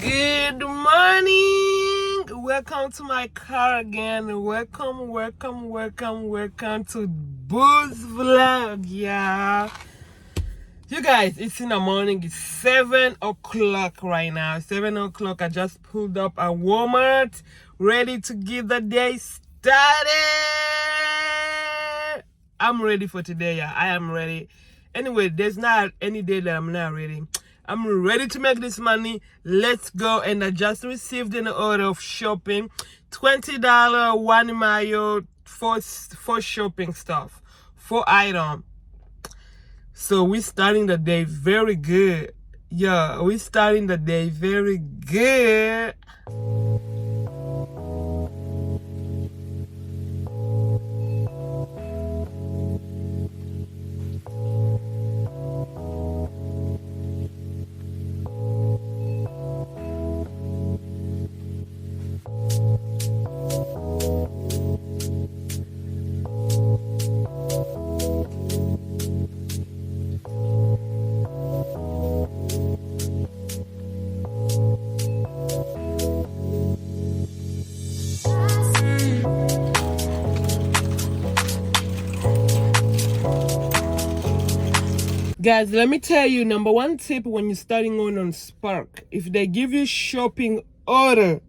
Good morning. Welcome to my car again. Welcome to Boo's Vlog, yeah. You guys, it's in the morning. It's 7 o'clock right now. 7 o'clock. I just pulled up at Walmart, ready to get the day started. I'm ready for today, yeah. I am ready. Anyway, there's not any day that I'm not ready. I'm ready to make this money. Let's go. And I just received an order of shopping. $20 1 mile for shopping stuff. 4 items. So we're starting the day very good. Yeah, we're starting the day very good. Guys, let me tell you, number one tip when you're starting on Spark, if they give you shopping order,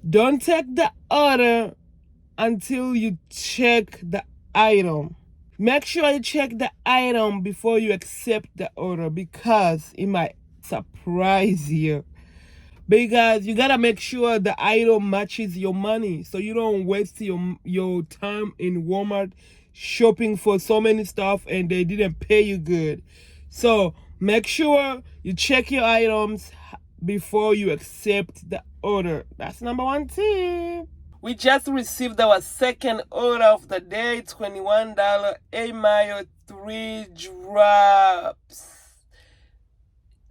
don't take the order until you check the item. Make sure you check the item before you accept the order because it might surprise you. Because you gotta make sure the item matches your money so you don't waste your time in Walmart shopping for so many stuff and they didn't pay you good. So make sure you check your items before you accept the order. That's number one tip. We just received our second order of the day, $21 a mile 3 drops.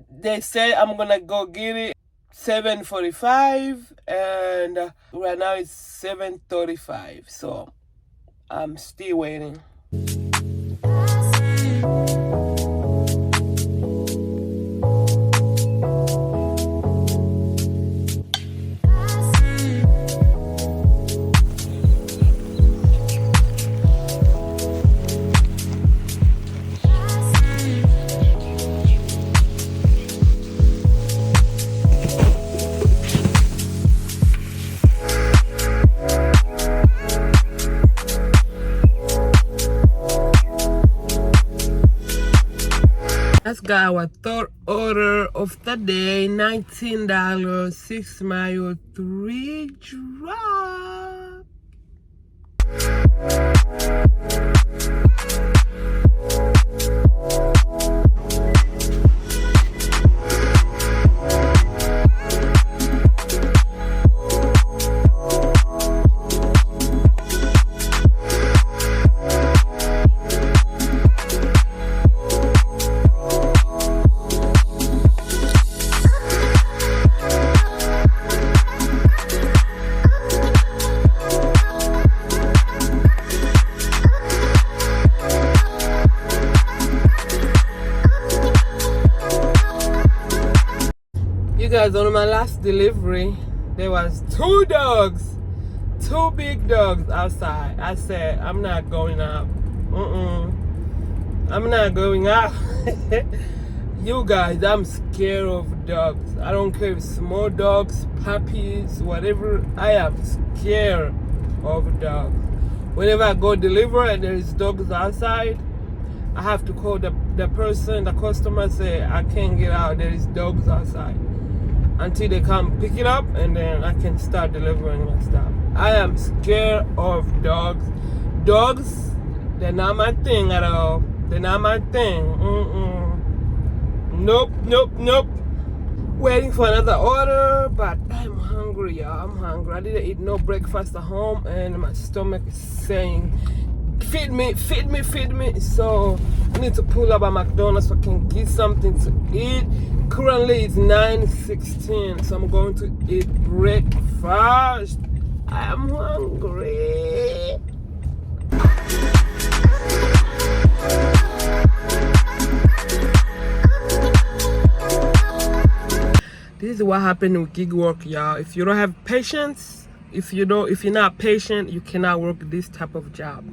They say I'm gonna go get it 7:45 and right now it's 7:35, so I'm still waiting. Let's go our third order of the day, $19, 6 mile 3 drop. Guys, on my last delivery there was 2 dogs, 2 big dogs outside. I said I'm not going out. I'm not going out. You guys, I'm scared of dogs. I don't care if small dogs, puppies, whatever. I am scared of dogs. Whenever I go deliver and there is dogs outside, I have to call the person, the customer, say I can't get out, there is dogs outside, until they come pick it up and then I can start delivering my stuff. I am scared of dogs. Dogs, they're not my thing at all. They're not my thing. Nope. Waiting for another order, but I'm hungry, y'all. I'm hungry. I didn't eat no breakfast at home and my stomach is saying, feed me. So I need to pull up at McDonald's so I can get something to eat. Currently it's 9:16, so I'm going to eat breakfast. I'm hungry. This is what happened with gig work, y'all. If you don't have patience, if you're not patient, you cannot work this type of job.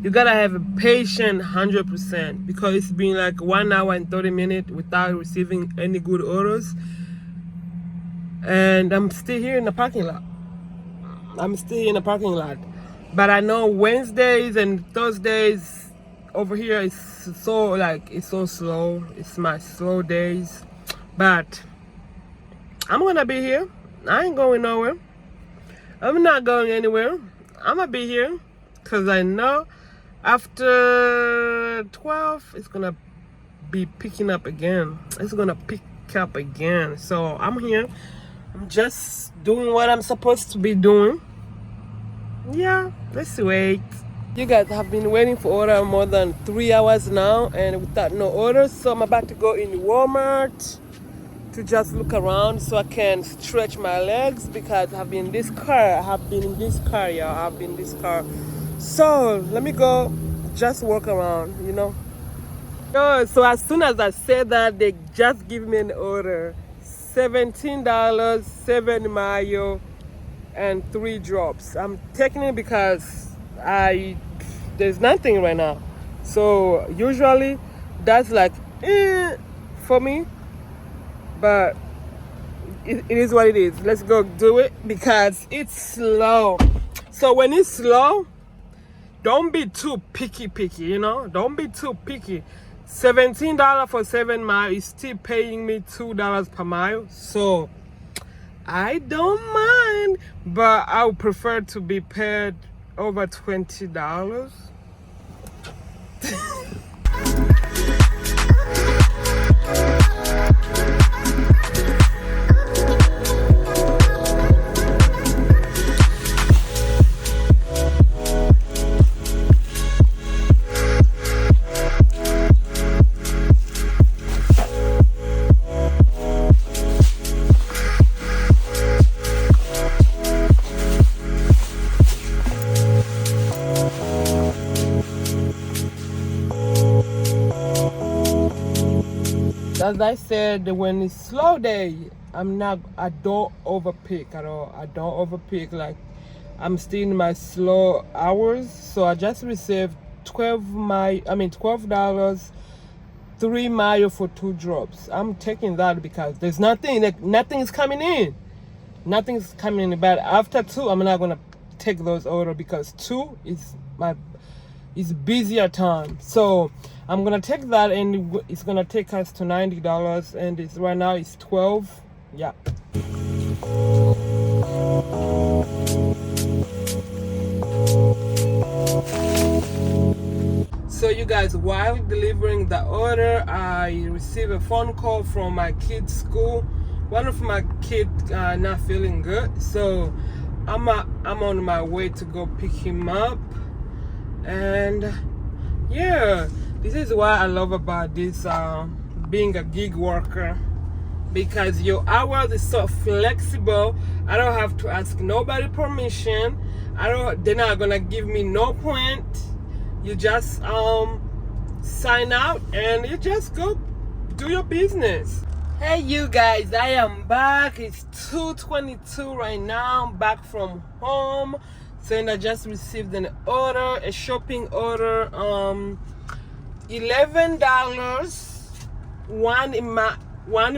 You gotta have a patient 100%, because it's been like 1 hour and 30 minutes without receiving any good orders, and I'm still here in the parking lot. But I know Wednesdays and Thursdays over here is so slow. It's my slow days, but I'm gonna be here. I ain't going nowhere. I'm not going anywhere. I'm gonna be here because I know after 12 it's gonna be picking up again. It's gonna pick up again. So I'm here. I'm just doing what I'm supposed to be doing. Yeah, let's wait. You guys have been waiting for order more than 3 hours now, and without no orders. So I'm about to go in Walmart to just look around so I can stretch my legs, because I've been in this car, y'all. So let me go just walk around, So as soon as I said that, they just give me an order. $17, 7 mayo, and 3 drops. I'm taking it because there's nothing right now. So usually that's like for me, but it is what it is. Let's go do it because it's slow. So when it's slow, don't be too picky, Don't be too picky. $17 for 7 miles is still paying me $2 per mile. So I don't mind, but I would prefer to be paid over $20. As I said, when it's slow day, I don't overpick at all. I don't overpick. Like, I'm still in my slow hours. So I just received $12, 3 mile for 2 drops. I'm taking that because there's nothing's coming in. Nothing's coming in. But after 2, I'm not gonna take those orders because 2 is busier time. So I'm gonna take that, and it's gonna take us to $90, and right now it's 12. Yeah. So you guys, while delivering the order, I received a phone call from my kid's school. One of my kids not feeling good, so I'm on my way to go pick him up. And yeah, this is what I love about this being a gig worker, because your hours is so flexible. I don't have to ask nobody permission. They're not gonna give me no point. You just sign out and you just go do your business. Hey you guys, I am back. It's 2:22 right now. I'm back from home. So I just received an order, a shopping order, $11, one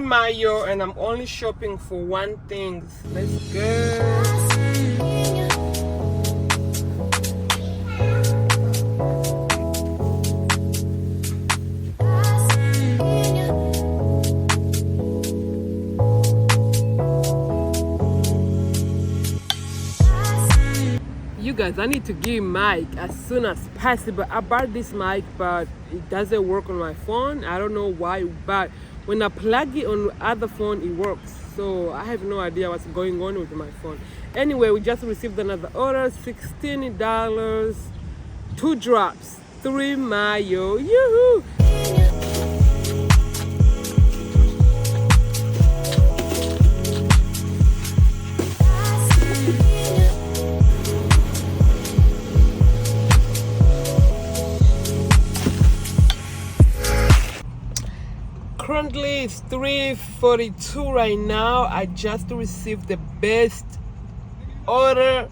mayo, and I'm only shopping for one thing. Let's go. You guys, I need to give mic as soon as possible. I bought this mic, but it doesn't work on my phone. I don't know why, but when I plug it on other phone, it works. So I have no idea what's going on with my phone. Anyway, we just received another order, $16, 2 drops, 3 mayo. Yoo-hoo! Currently it's 3:42 right now. I just received the best order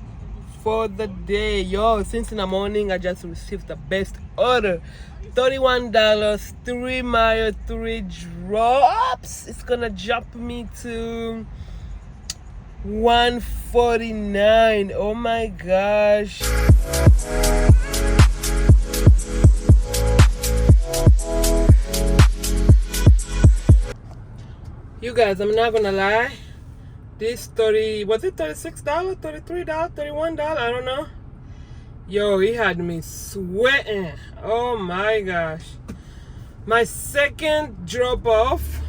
for the day. Yo, since in the morning I just received the best order. $31, 3 mile, 3 drops. It's gonna jump me to 149. Oh my gosh. You guys, I'm not gonna lie. This was it $36, $33, $31? I don't know. Yo, he had me sweating. Oh my gosh. My second drop off,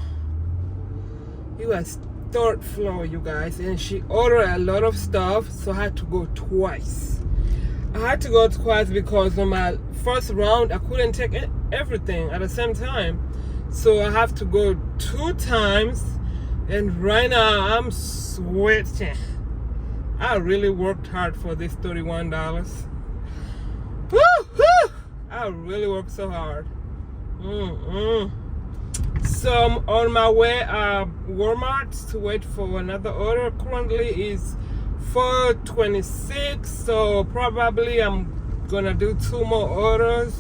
it was third floor, you guys, and she ordered a lot of stuff, so I had to go twice. I had to go twice because on my first round I couldn't take everything at the same time, so I have to go 2 times. And right now I'm sweating. I really worked hard for this $31. Woo, woo! I really worked so hard. So I'm on my way Walmart to wait for another order. Currently is 4:26, so probably I'm gonna do 2 more orders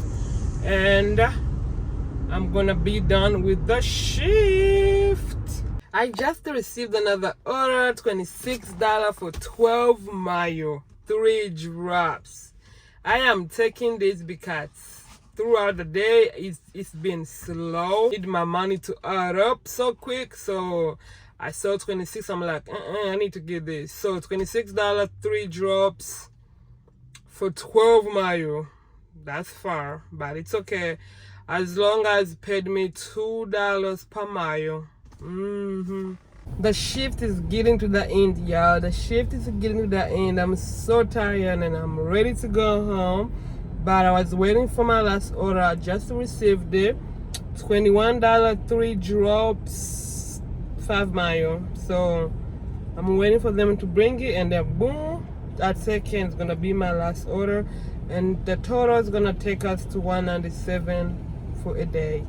and I'm gonna be done with the shift. I just received another order, $26 for 12 mile, 3 drops. I am taking this because throughout the day it's been slow. I need my money to add up so quick, so I saw 26. I'm like, I need to get this. So $26, 3 drops for 12 mile. That's far, but it's okay as long as it paid me $2 per mile. The shift is getting to the end, y'all. The shift is getting to the end. I'm so tired and I'm ready to go home, but I was waiting for my last order. I just received it. $21, 3 drops, 5 mile. So I'm waiting for them to bring it, and then boom, that second is gonna be my last order, and the total is gonna take us to 197 for a day.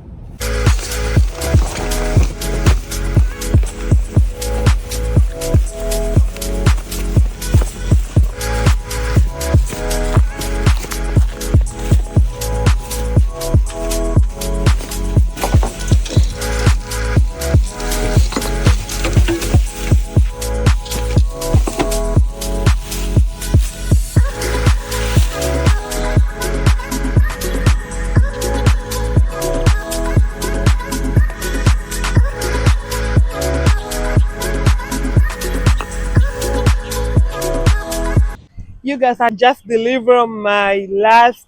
You guys, I just delivered my last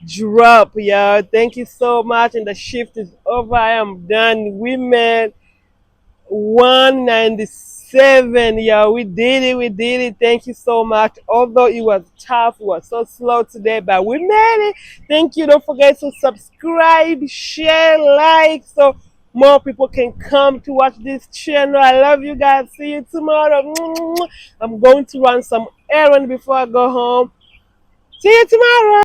drop, y'all. Thank you so much, and the shift is over. I am done. We made 197, y'all. We did it. Thank you so much. Although it was tough, it was so slow today, but we made it. Thank you. Don't forget to subscribe, share, like, so more people can come to watch this channel. I love you guys. See you tomorrow. I'm going to run some errand before I go home. See you tomorrow.